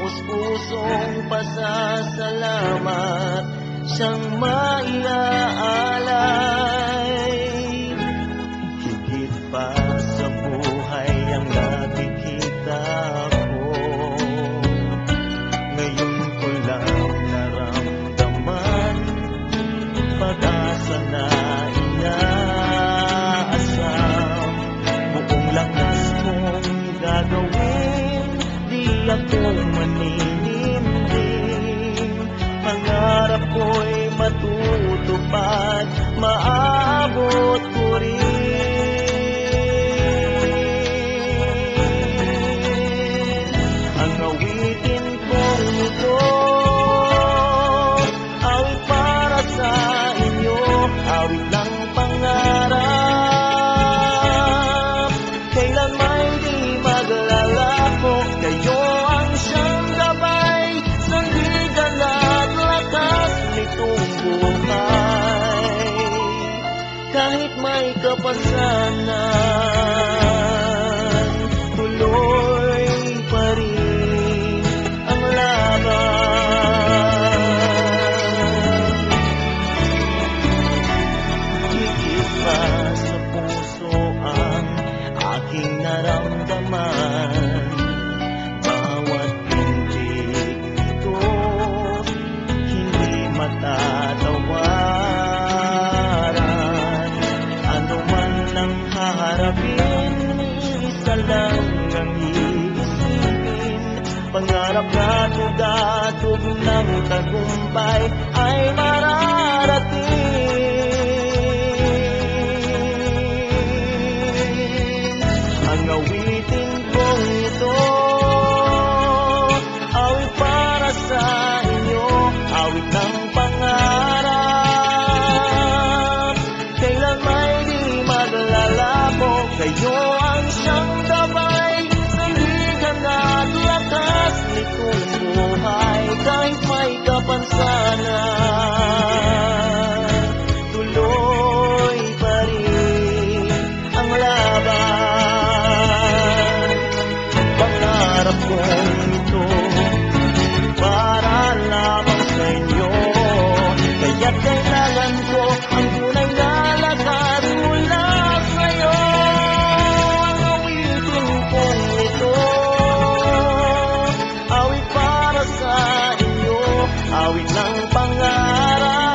taos-pusong pasasalamat siyang maiaalay. Higit pa sa buhay ang nakikita ko, ngayon ko lang naramdaman pag-asa na inaasam. Buong lakas kong gagawin, di ako maninindim. Pangarap ko'y matutupad, maabot ko rin. Ang awitin kong ito, awit para sa inyo, awit ng pangarap. Kailan may di maglalako, kayo ang siyang gabay, sandigan at lakas nitong buhay. Kahit may kapansanan, tuloy pa rin ang laban. Higit pa sa puso ang aking naramdaman, bawat tindig nito hindi matatawaran. Ano man ang haharapin, isa lang ang iisipin. Pangarap na tugatog ng tagumpay ay mararating. Ang awitin kong ito, awit para sa inyo, awit ng pangarap. Kailan may di maglalako, kayo ang siyang gabay, sandigan at lakas nitong buhay. Kahit may kapansanan, tuloy pa rin ang laban. Pangarap kong ito para lamang sa inyo, kaya't kailangan ko ang tunay na lakas mula sa'yo. Ang awitin kong ito, awit para sa inyo, awit ng pangarap.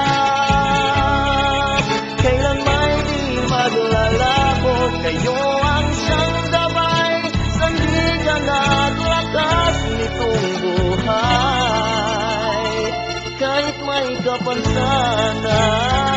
Kailan may di maglalako, kayo ang siyang gabay, sandigan at lakas nitong buhay. Kahit may kapansanan,